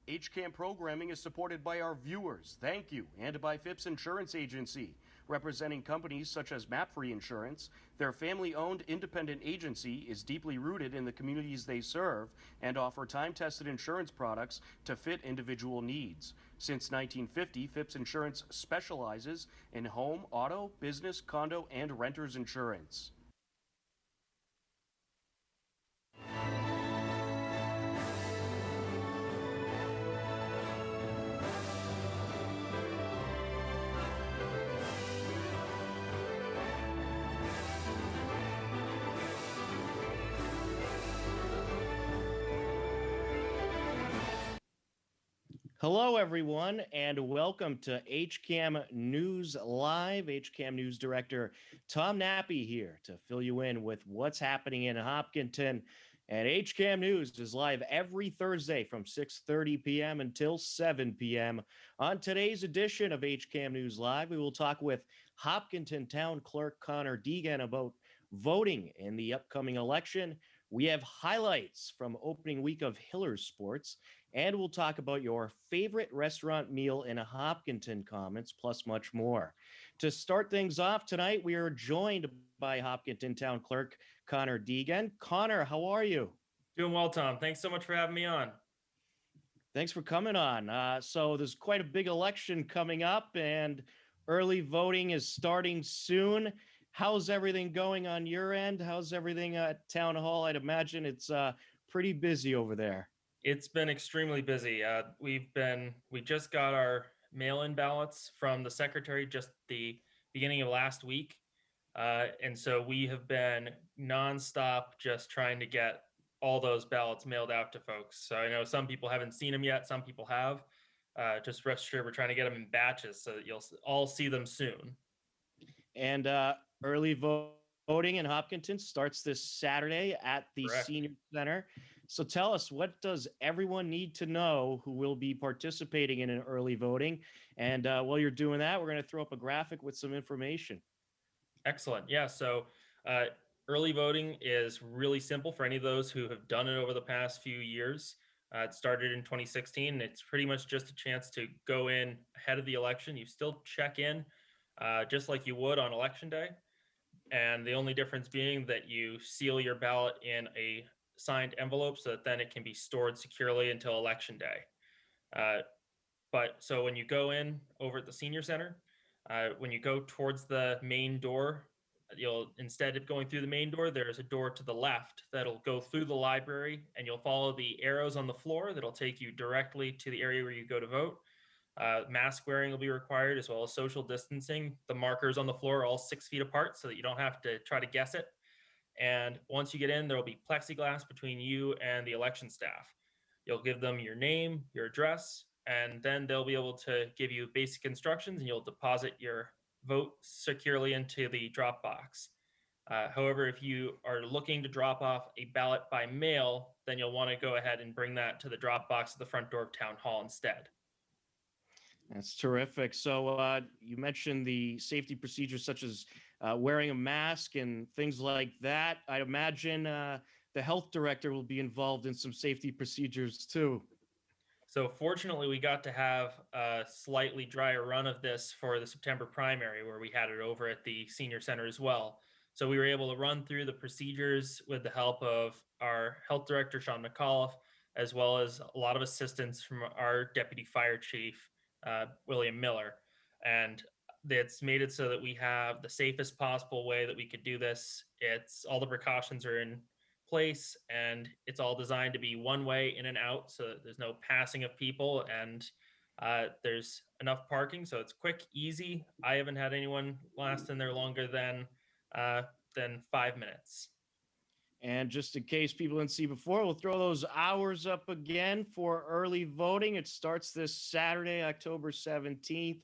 HCAM programming is supported by our viewers, thank you, and by Phipps Insurance Agency, representing companies such as MapFree Insurance. Their family-owned independent agency is deeply rooted in the communities they serve and offer time-tested insurance products to fit individual needs. Since 1950, Phipps Insurance specializes in home, auto, business, condo, and renters insurance. Hello, everyone, and welcome to HCAM News Live. HCAM News Director Tom Nappy here to fill you in with what's happening in Hopkinton. And HCAM News is live every Thursday from 6:30 p.m. until 7 p.m. On today's edition of HCAM News Live, we will talk with Hopkinton Town Clerk Connor Degan about voting in the upcoming election. We have highlights from opening week of Hillers Sports, and we'll talk about your favorite restaurant meal in Hopkinton comments, plus much more. To start things off tonight, we are joined by Hopkinton Town Clerk Connor Degan. Connor, how are you? Doing well, Tom. Thanks so much for having me on. Thanks for coming on. So there's quite a big election coming up, and early voting is starting soon. How's everything going on your end? How's everything at Town Hall? I'd imagine it's pretty busy over there. It's been extremely busy. We just got our mail-in ballots from the secretary just the beginning of last week. And so we have been nonstop just trying to get all those ballots mailed out to folks. So I know some people haven't seen them yet. Some people have. Just rest assured, we're trying to get them in batches so that you'll all see them soon. And early voting in Hopkinton starts this Saturday at the Correct. Senior Center. So tell us, what does everyone need to know who will be participating in an early voting? And while you're doing that, we're going to throw up a graphic with some information. Excellent. Yeah. So early voting is really simple for any of those who have done it over the past few years. It started in 2016. It's pretty much just a chance to go in ahead of the election. You still check in just like you would on election day. And the only difference being that you seal your ballot in a signed envelope so that then it can be stored securely until election day. But so when you go in over at the senior center, when you go towards the main door, instead of going through the main door, there's a door to the left that'll go through the library, and you'll follow the arrows on the floor that'll take you directly to the area where you go to vote. Mask wearing will be required, as well as social distancing. The markers on the floor are all 6 feet apart so that you don't have to try to guess it. And once you get in, there will be plexiglass between you and the election staff. You'll give them your name, your address, and then they'll be able to give you basic instructions, and you'll deposit your vote securely into the drop box. However, if you are looking to drop off a ballot by mail, then you'll want to go ahead and bring that to the drop box at the front door of Town Hall instead. That's terrific. So you mentioned the safety procedures such as wearing a mask and things like that. I'd imagine the health director will be involved in some safety procedures too. So fortunately, we got to have a slightly drier run of this for the September primary, where we had it over at the senior center as well. So we were able to run through the procedures with the help of our health director, Sean McAuliffe, as well as a lot of assistance from our deputy fire chief, William Miller. And that's made it so that we have the safest possible way that we could do this. It's all the precautions are in place, and it's all designed to be one way in and out, so that there's no passing of people, and there's enough parking, so it's quick, easy. I haven't had anyone last in there longer than 5 minutes. And just in case people didn't see before, we'll throw those hours up again for early voting. It starts this Saturday, October 17th.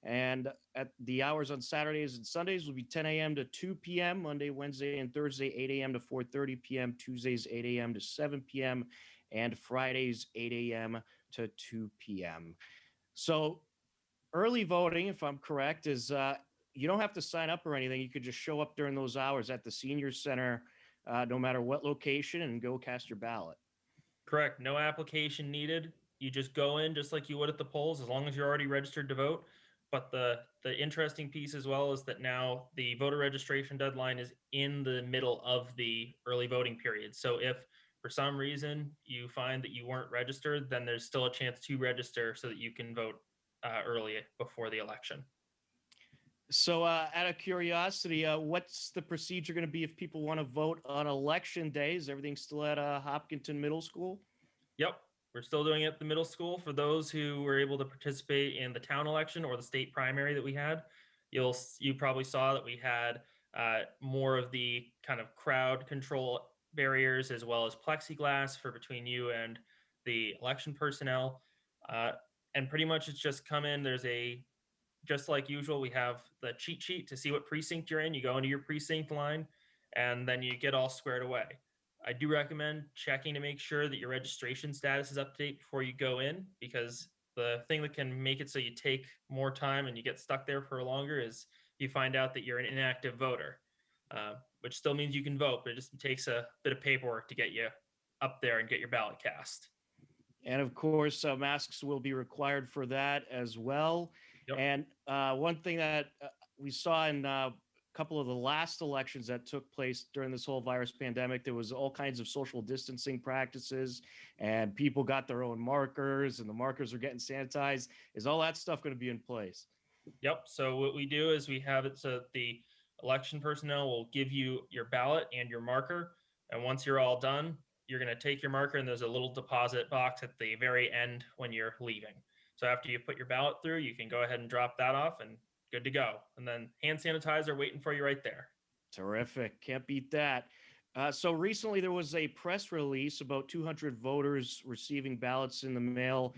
And at the hours on Saturdays and Sundays will be 10 a.m. to 2 p.m., Monday, Wednesday, and Thursday, 8 a.m. to 4:30 p.m., Tuesdays, 8 a.m. to 7 p.m., and Fridays, 8 a.m. to 2 p.m. So early voting, if I'm correct, is you don't have to sign up or anything. You could just show up during those hours at the senior center, no matter what location, and go cast your ballot. Correct. No application needed. You just go in just like you would at the polls, as long as you're already registered to vote. But the interesting piece as well is that now the voter registration deadline is in the middle of the early voting period. So if for some reason you find that you weren't registered, then there's still a chance to register so that you can vote early before the election. So, out of curiosity, what's the procedure going to be if people want to vote on election day? Is everything still at Hopkinton Middle School? Yep, we're still doing it at the middle school. For those who were able to participate in the town election or the state primary that we had, you probably saw that we had more of the kind of crowd control barriers as well as plexiglass for between you and the election personnel. Uh, and pretty much it's just come in. There's a just like usual, we have the cheat sheet to see what precinct you're in. You go into your precinct line, and then you get all squared away. I do recommend checking to make sure that your registration status is up to date before you go in, because the thing that can make it so you take more time and you get stuck there for longer is you find out that you're an inactive voter, which still means you can vote, but it just takes a bit of paperwork to get you up there and get your ballot cast. And of course, masks will be required for that as well. Yep. And one thing that we saw in a couple of the last elections that took place during this whole virus pandemic, there was all kinds of social distancing practices, and people got their own markers, and the markers are getting sanitized. Is all that stuff going to be in place? Yep. So what we do is we have it so that the election personnel will give you your ballot and your marker. And once you're all done, you're going to take your marker, and there's a little deposit box at the very end when you're leaving. So after you put your ballot through, you can go ahead and drop that off and good to go. And then hand sanitizer waiting for you right there. Terrific. Can't beat that. So recently there was a press release about 200 voters receiving ballots in the mail.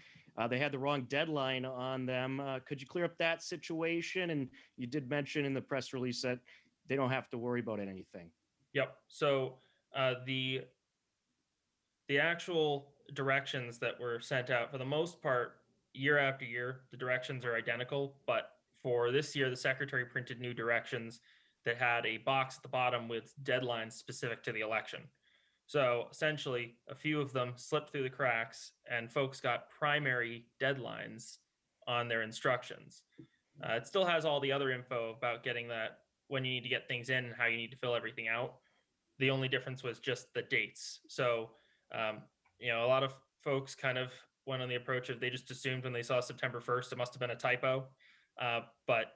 They had the wrong deadline on them. Could you clear up that situation? And you did mention in the press release that they don't have to worry about anything. Yep. So the actual directions that were sent out, for the most part, year after year, the directions are identical. But for this year, the secretary printed new directions that had a box at the bottom with deadlines specific to the election. So essentially, a few of them slipped through the cracks, and folks got primary deadlines on their instructions. It still has all the other info about getting that, when you need to get things in and how you need to fill everything out. The only difference was just the dates. So, a lot of folks kind of went on the approach of, they just assumed when they saw September 1st, it must have been a typo. But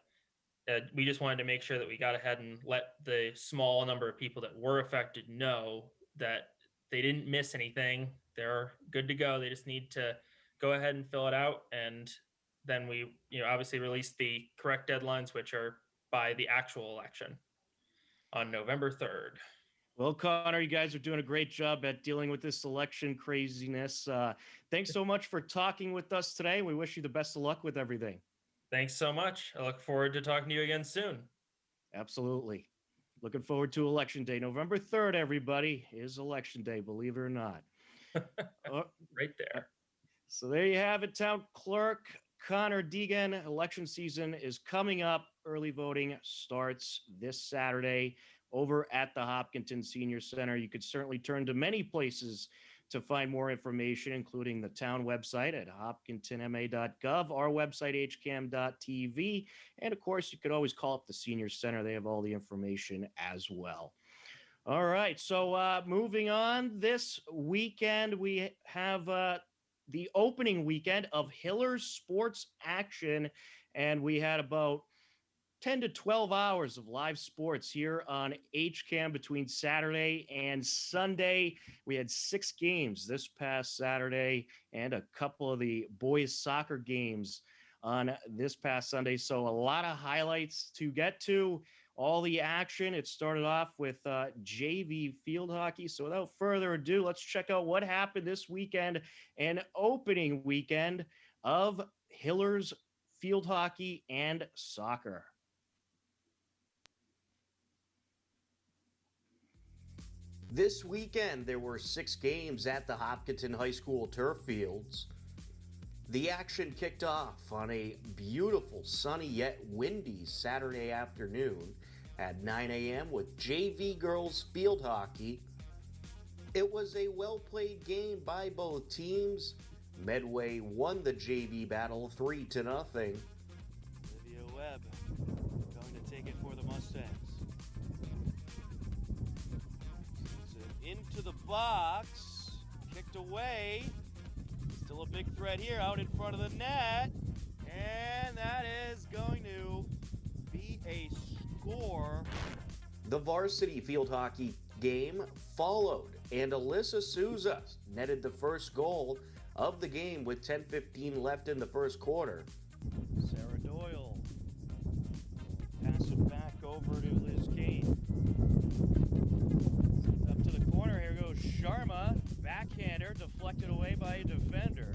we just wanted to make sure that we got ahead and let the small number of people that were affected know that they didn't miss anything. They're good to go. They just need to go ahead and fill it out. And then we, obviously release the correct deadlines, which are by the actual election on November 3rd. Well, Connor, you guys are doing a great job at dealing with this election craziness. Thanks so much for talking with us today. We wish you the best of luck with everything. Thanks so much. I look forward to talking to you again soon. Absolutely. Looking forward to Election Day. November 3rd, everybody, is Election Day, believe it or not. Right there. So there you have it, Town Clerk Connor Degan. Election season is coming up. Early voting starts this Saturday over at the Hopkinton Senior Center. You could certainly turn to many places to find more information, including the town website at hopkintonma.gov, our website, hcam.tv. And of course, you could always call up the Senior Center. They have all the information as well. All right. So moving on, this weekend, we have the opening weekend of Hillers Sports Action. And we had about 10 to 12 hours of live sports here on HCAM between Saturday and Sunday. We had 6 games this past Saturday and a couple of the boys soccer games on this past Sunday. So a lot of highlights to get to. All the action. It started off with JV field hockey. So without further ado, let's check out what happened this weekend, an opening weekend of Hillers field hockey and soccer. This weekend, there were 6 games at the Hopkinton High School turf fields. The action kicked off on a beautiful, sunny yet windy Saturday afternoon at 9 a.m. with JV girls field hockey. It was a well-played game by both teams. Medway won the JV battle 3-0. Olivia Webb going to take it for the Mustangs. Into the box, kicked away. Still a big threat here out in front of the net. And that is going to be a score. The varsity field hockey game followed, and Alyssa Souza netted the first goal of the game with 10:15 left in the first quarter. Sarah Doyle pass it back over to Liz Kane. Up to the corner, here goes Sharma. Backhander deflected away by a defender.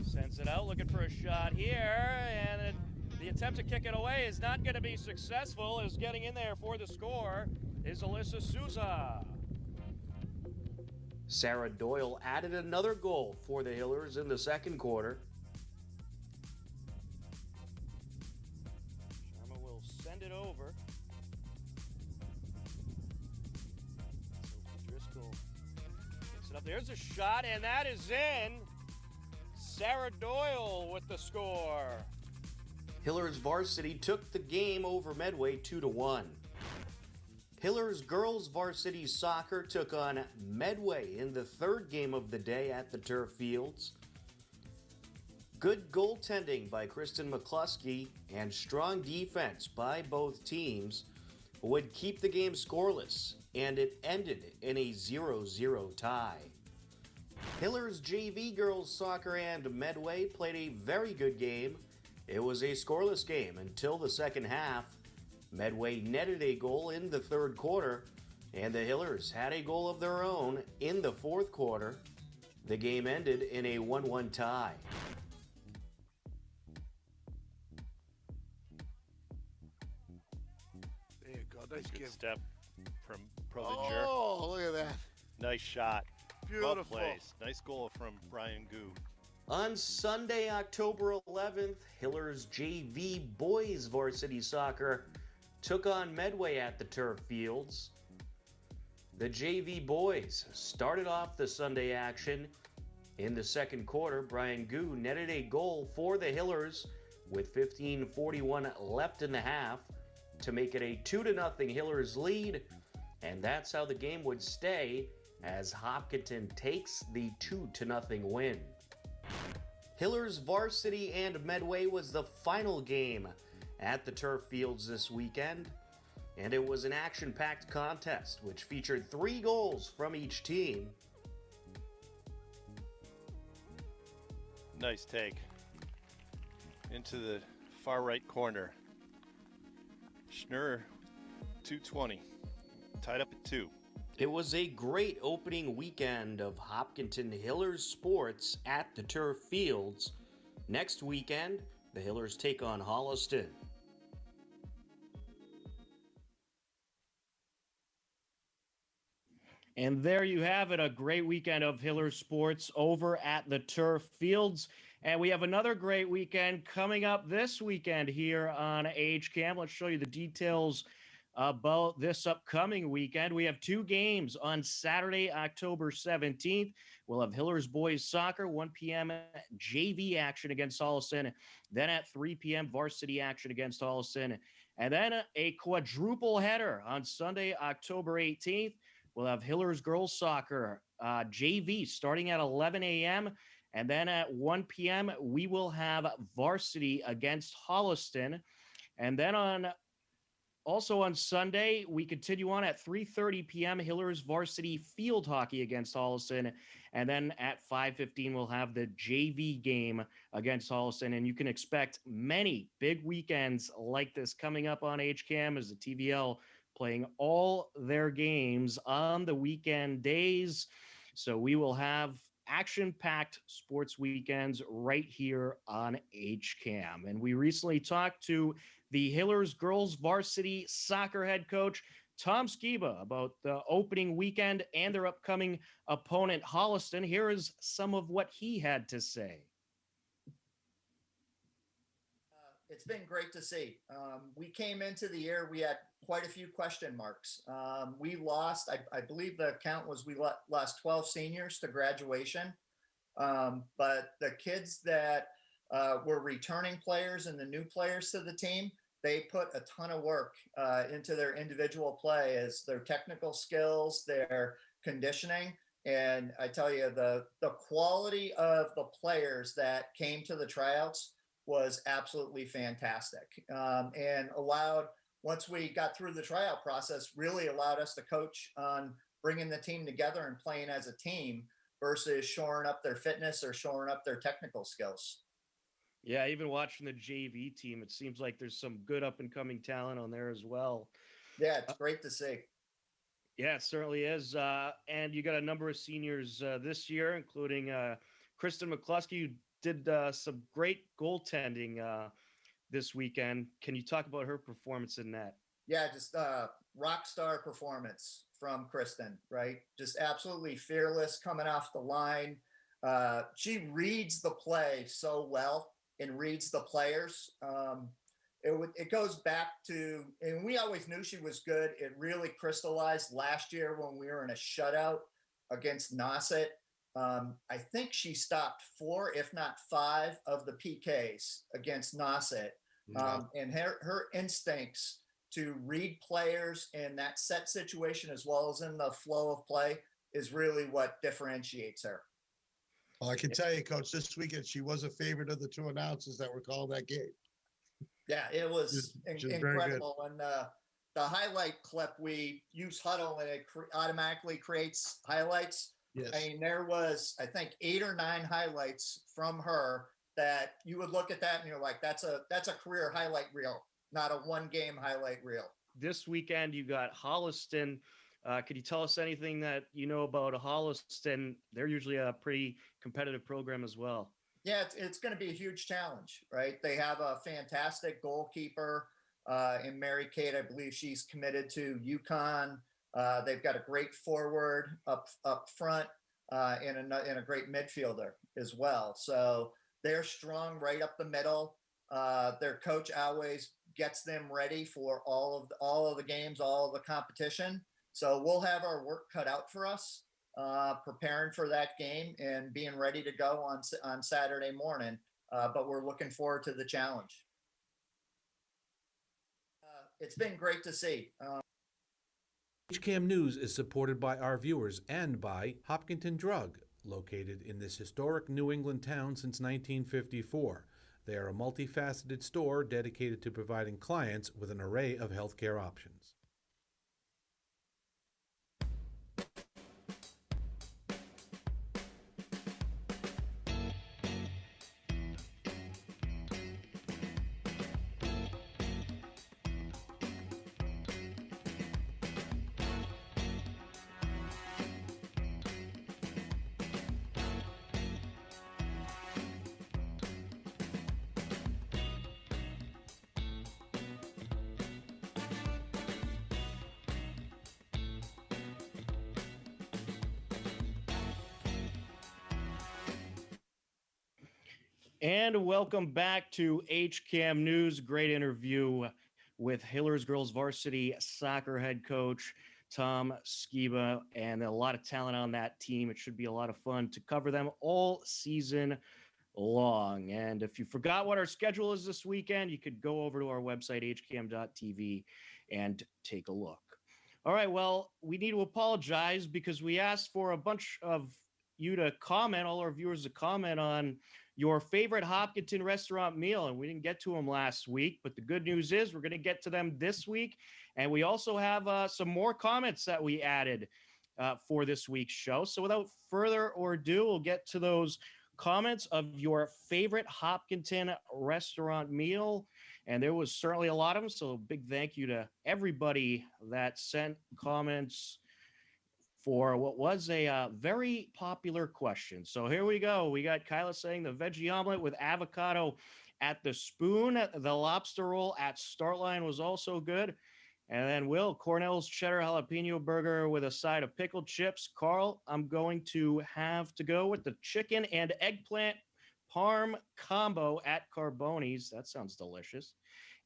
Sends it out, looking for a shot here, and the attempt to kick it away is not going to be successful, as getting in there for the score is Alyssa Souza. Sarah Doyle added another goal for the Hillers in the second quarter. Sharma will send it over. Sophie Driscoll picks it up. There's a shot, and that is in. Sarah Doyle with the score. Hillers varsity took the game over Medway 2-1. Hillers girls varsity soccer took on Medway in the third game of the day at the turf fields. Good goaltending by Kristen McCluskey and strong defense by both teams would keep the game scoreless, and it ended in a 0-0 tie. Hillers JV girls soccer and Medway played a very good game. It was a scoreless game until the second half. Medway netted a goal in the third quarter, and the Hillers had a goal of their own in the fourth quarter. The game ended in a 1-1 tie. There you go. Nice Good give. step from Provinger. Oh, look at that. Nice shot. Beautiful. Well placed. Nice goal from Brian Goo. On Sunday, October 11th, Hillers JV boys varsity soccer took on Medway at the turf fields. The JV boys started off the Sunday action. In the second quarter, Brian Goo netted a goal for the Hillers with 15:41 left in the half to make it a 2-0 Hillers lead, and that's how the game would stay as Hopkinton takes the 2-0 win. Hillers varsity and Medway was the final game at the turf fields this weekend, and it was an action-packed contest which featured 3 goals from each team. Nice take. Into the far right corner. Schnurr, 220. Tied up at 2. It was a great opening weekend of Hopkinton Hillers sports at the turf fields. Next weekend, the Hillers take on Holliston. And there you have it, a great weekend of Hillers sports over at the turf fields. And we have another great weekend coming up this weekend here on HCAM. Let's show you the details about this upcoming weekend. We have 2 games on Saturday, October 17th. We'll have Hillers boys soccer, 1 p.m. JV action against Holliston. Then at 3 p.m. varsity action against Holliston. And then a quadruple header on Sunday, October 18th. We'll have Hillers girls soccer JV starting at 11 a.m. And then at 1 p.m., we will have varsity against Holliston. And then also on Sunday, we continue on at 3:30 p.m. Hillers varsity field hockey against Holliston. And then at 5:15, we'll have the JV game against Holliston. And you can expect many big weekends like this coming up on HCAM as the TVL playing all their games on the weekend days. So we will have action-packed sports weekends right here on HCAM. And we recently talked to the Hillers girls varsity soccer head coach, Tom Skiba, about the opening weekend and their upcoming opponent, Holliston. Here is some of what he had to say. It's been great to see. We came into the year, we had quite a few question marks. We lost, I believe the count was we lost 12 seniors to graduation. But the kids that were returning players and the new players to the team, they put a ton of work into their individual play, as their technical skills, their conditioning. And I tell you, the quality of the players that came to the tryouts was absolutely fantastic, and allowed, once we got through the tryout process, really allowed us to coach on bringing the team together and playing as a team versus shoring up their fitness or shoring up their technical skills. Yeah, even watching the JV team, it seems like there's some good up and coming talent on there as well. Yeah, it's great to see. Yeah, it certainly is. And you got a number of seniors this year, including Kristen McCluskey, who did some great goaltending this weekend. Can you talk about her performance in that? Yeah, just rock star performance from Kristen, right? Just absolutely fearless coming off the line. She reads the play so well and reads the players. It goes back to, and we always knew she was good. It really crystallized last year when we were in a shutout against Nauset. I think she stopped 4, if not 5, of the PKs against Nauset. And her instincts to read players in that set situation, as well as in the flow of play, is really what differentiates her. Well, I can tell you, Coach, this weekend she was a favorite of the 2 announcers that were calling that game. Yeah, it was She's incredible. And the highlight clip, we use Huddle and it automatically creates highlights. Yes. I mean, there was, I think, 8 or 9 highlights from her that you would look at that and you're like, that's a career highlight reel, not a 1-game highlight reel. This weekend, you got Holliston. Could you tell us anything that you know about Holliston? They're usually a pretty competitive program as well. Yeah, it's going to be a huge challenge, right? They have a fantastic goalkeeper in Mary Kate. I believe she's committed to UConn. They've got a great forward up front and a great midfielder as well. So they're strong right up the middle. Their coach always gets them ready for all of the games, all of the competition. So we'll have our work cut out for us, preparing for that game and being ready to go on Saturday morning. But we're looking forward to the challenge. It's been great to see. HCAM News is supported by our viewers and by Hopkinton Drug, located in this historic New England town since 1954. They are a multifaceted store dedicated to providing clients with an array of healthcare options. And welcome back to HCAM News. Great interview with Hillers Girls Varsity Soccer head coach Tom Skiba, and a lot of talent on that team. It should be a lot of fun to cover them all season long. And if you forgot what our schedule is this weekend, you could go over to our website, hcam.tv, and take a look. All right, well, we need to apologize because we asked for a bunch of you to comment, all our viewers to comment on your favorite Hopkinton restaurant meal, and we didn't get to them last week, but the good news is we're going to get to them this week, and we also have some more comments that we added for this week's show. So without further ado, we'll get to those comments of your favorite Hopkinton restaurant meal, and there was certainly a lot of them, so big thank you to everybody that sent comments for what was a very popular question. So here we go. We got Kyla saying the veggie omelet with avocado at the Spoon. The lobster roll at Startline was also good. And then Will, Cornell's cheddar jalapeno burger with a side of pickled chips. Carl, I'm going to have to go with the chicken and eggplant parm combo at Carboni's. That sounds delicious.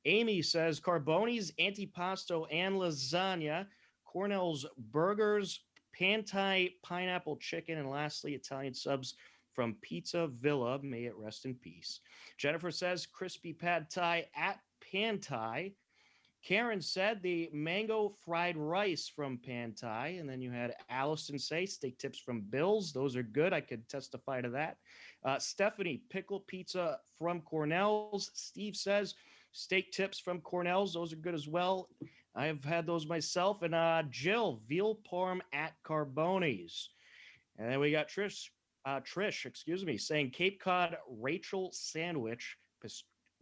Amy says Carboni's, antipasto, and lasagna. Cornell's burgers, Pantai pineapple chicken, and lastly, Italian subs from Pizza Villa. May it rest in peace. Jennifer says crispy pad thai at Pan Thai. Karen said the mango fried rice from Pan Thai. And then you had Allison say steak tips from Bill's. Those are good. I could testify to that. Stephanie, pickle pizza from Cornell's. Steve says steak tips from Cornell's. Those are good as well. I've had those myself. And Jill, veal parm at Carboni's. And then we got Trish, excuse me, saying Cape Cod Rachel sandwich,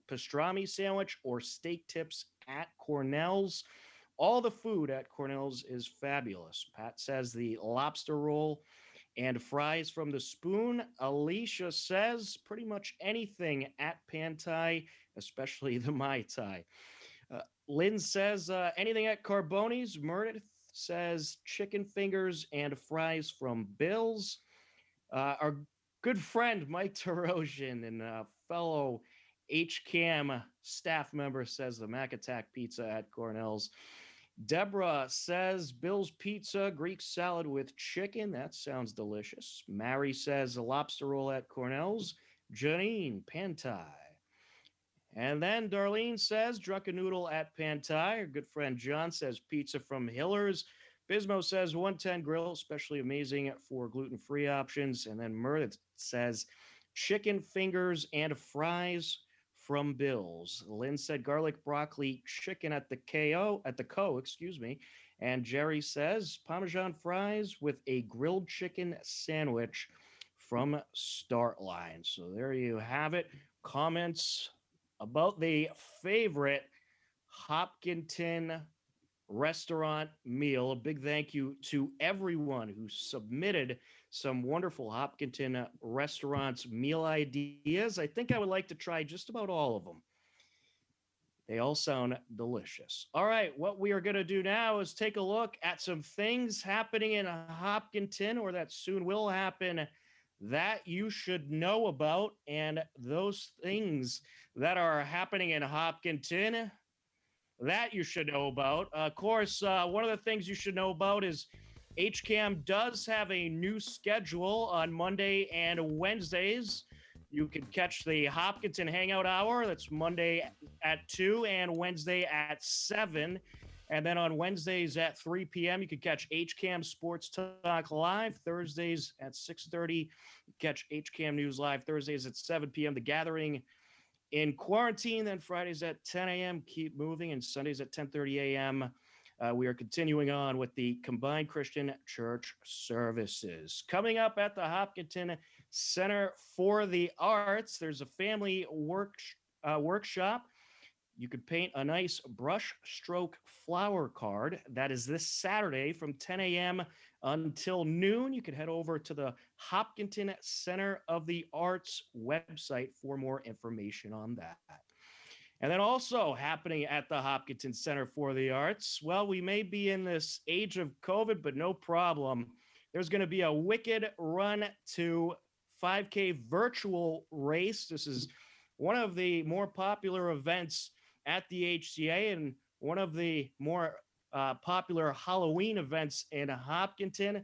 pastrami sandwich, or steak tips at Cornell's. All the food at Cornell's is fabulous. Pat says the lobster roll and fries from the Spoon. Alicia says pretty much anything at Pan Thai, especially the Mai Tai. Lynn says anything at Carboni's. Meredith says chicken fingers and fries from Bill's. Our good friend Mike Tarosian and fellow HCAM staff member says the Mac Attack Pizza at Cornell's. Deborah says Bill's Pizza, Greek salad with chicken. That sounds delicious. Mary says a lobster roll at Cornell's. Janine, Pan Thai. And then Darlene says drunken noodle at Pan Thai. Our good friend John says pizza from Hiller's. Bismo says 110 grill, especially amazing for gluten-free options. And then Meredith says chicken fingers and fries from Bill's. Lynn said garlic broccoli chicken at the Co, excuse me. And Jerry says Parmesan fries with a grilled chicken sandwich from Start Line. So there you have it. Comments about the favorite Hopkinton restaurant meal. A big thank you to everyone who submitted some wonderful Hopkinton restaurants meal ideas. I think I would like to try just about all of them. They all sound delicious. All right, what we are going to do now is take a look at some things happening in Hopkinton, or that soon will happen, that you should know about. And those things that are happening in Hopkinton that you should know about. Of course, one of the things you should know about is HCAM does have a new schedule on Monday and Wednesdays. You can catch the Hopkinton Hangout Hour. That's Monday at 2 and Wednesday at 7. And then on Wednesdays at 3 p.m., you can catch HCAM Sports Talk Live. Thursdays at 6:30, catch HCAM News Live. Thursdays at 7 p.m., The Gathering in Quarantine. Then Fridays at 10 a.m., Keep Moving. And Sundays at 10:30 a.m., we are continuing on with the Combined Christian Church services. Coming up at the Hopkinton Center for the Arts, there's a family workshop. You could paint a nice brush stroke flower card. That is this Saturday from 10 a.m. until noon. You can head over to the Hopkinton Center of the Arts website for more information on that. And then also happening at the Hopkinton Center for the Arts, well, we may be in this age of COVID, but no problem. There's going to be a Wicked Run to 5K virtual race. This is one of the more popular events at the HCA and one of the more popular Halloween events in Hopkinton.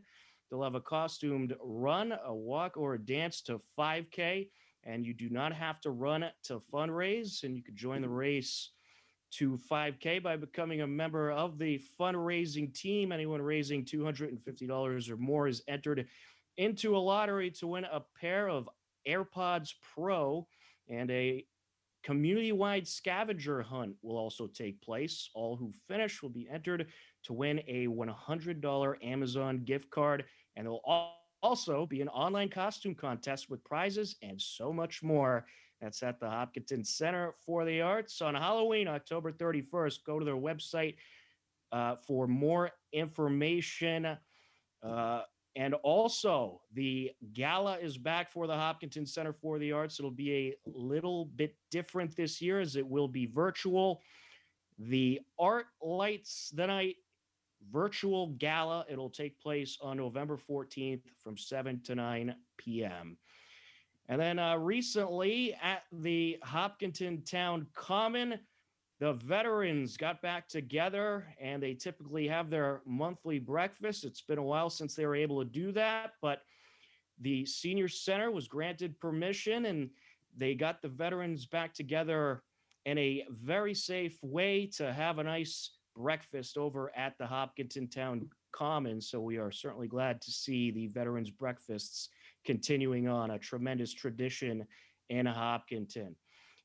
They'll have a costumed run, a walk, or a dance to 5K. And you do not have to run to fundraise, and you can join the race to 5K by becoming a member of the fundraising team. Anyone raising $250 or more is entered into a lottery to win a pair of AirPods Pro, and a community-wide scavenger hunt will also take place. All who finish will be entered to win a $100 Amazon gift card, and they'll also be an online costume contest with prizes and so much more. That's at the Hopkinton Center for the Arts on Halloween, October 31st. Go to their website for more information. And also, the gala is back for the Hopkinton Center for the Arts. It'll be a little bit different this year, as it will be virtual. The Art Lights the Night virtual gala. It'll take place on November 14th from 7 to 9 p.m. And then recently at the Hopkinton Town Common, the veterans got back together, and they typically have their monthly breakfast. It's been a while since they were able to do that, but the senior center was granted permission, and they got the veterans back together in a very safe way to have a nice breakfast over at the Hopkinton Town Commons. So we are certainly glad to see the veterans breakfasts continuing on, a tremendous tradition in Hopkinton.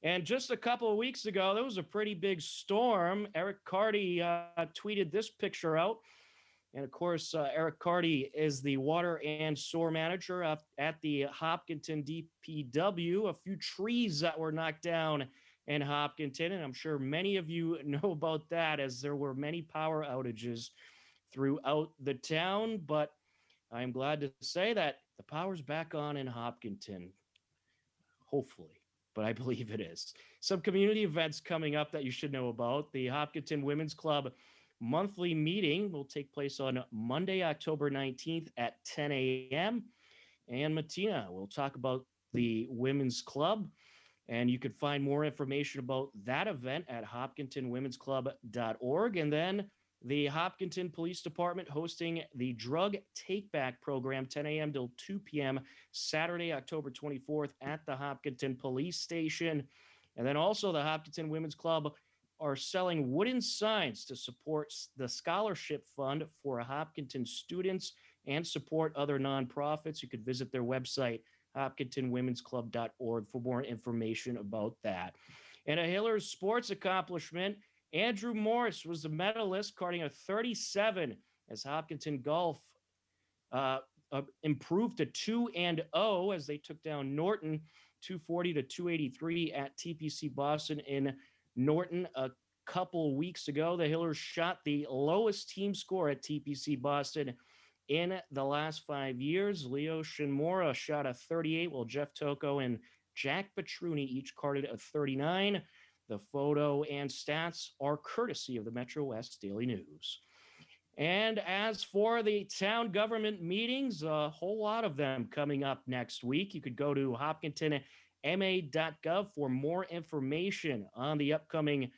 And just a couple of weeks ago, there was a pretty big storm. Eric Carty tweeted this picture out. And of course, Eric Carty is the water and sewer manager at the Hopkinton DPW. A few trees that were knocked down in Hopkinton, and I'm sure many of you know about that, as there were many power outages throughout the town. But I'm glad to say that the power's back on in Hopkinton, hopefully, but I believe it is. Some community events coming up that you should know about. The Hopkinton Women's Club monthly meeting will take place on Monday, October 19th at 10 a.m. And Martina will talk about the Women's Club. And you can find more information about that event at hopkintonwomensclub.org. And then the Hopkinton Police Department hosting the Drug Take Back program, 10 a.m. till 2 p.m. Saturday, October 24th at the Hopkinton Police Station. And then also the Hopkinton Women's Club are selling wooden signs to support the scholarship fund for Hopkinton students and support other nonprofits. You could visit their website, hopkintonwomensclub.org, for more information about that. And a Hillers sports accomplishment, Andrew Morris was the medalist, carding a 37 as Hopkinton Golf improved to 2-0 as they took down Norton 240 to 283 at TPC Boston in Norton a couple weeks ago. The Hillers shot the lowest team score at TPC Boston in the last 5 years. Leo Shinmura shot a 38, while Jeff Toko and Jack Petruni each carded a 39. The photo and stats are courtesy of the Metro West Daily News. And as for the town government meetings, a whole lot of them coming up next week. You could go to hopkintonma.gov for more information on the upcoming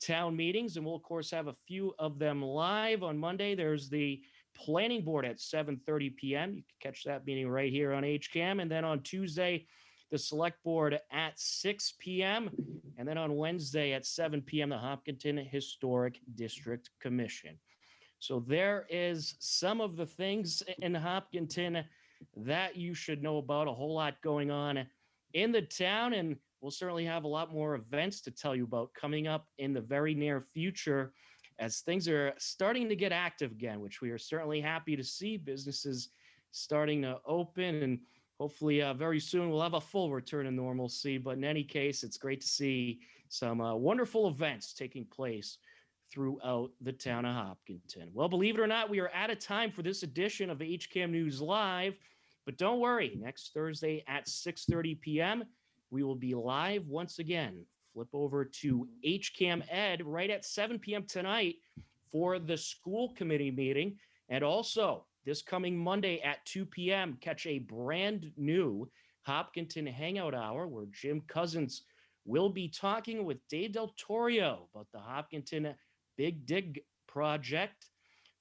town meetings. And we'll, of course, have a few of them live. On Monday, there's the planning board at 7:30 p.m. You can catch that meeting right here on HCAM. And then on Tuesday, the select board at 6 p.m. And then on Wednesday at 7 p.m., the Hopkinton Historic District Commission. So there is some of the things in Hopkinton that you should know about. A whole lot going on in the town, and we'll certainly have a lot more events to tell you about coming up in the very near future as things are starting to get active again, which we are certainly happy to see. Businesses starting to open, and hopefully very soon we'll have a full return to normalcy. But in any case, it's great to see some wonderful events taking place throughout the town of Hopkinton. Well, believe it or not, we are out of time for this edition of HCAM News Live. But don't worry, next Thursday at 6:30 p.m., we will be live once again. Flip over to HCAM Ed right at 7 p.m. tonight for the school committee meeting. And also this coming Monday at 2 p.m., catch a brand new Hopkinton Hangout Hour where Jim Cousins will be talking with Dave Del Torio about the Hopkinton Big Dig project.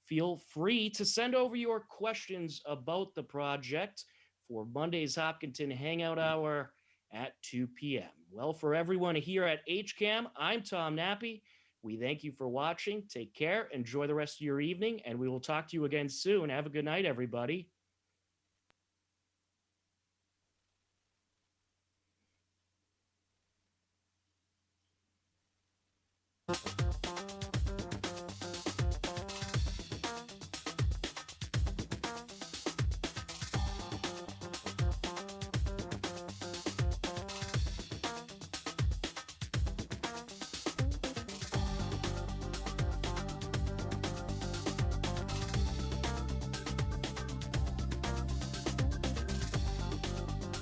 Feel free to send over your questions about the project for Monday's Hopkinton Hangout Hour at 2 p.m. Well, for everyone here at HCAM, I'm Tom Nappy. We thank you for watching. Take care. Enjoy the rest of your evening, and we will talk to you again soon. Have a good night, everybody.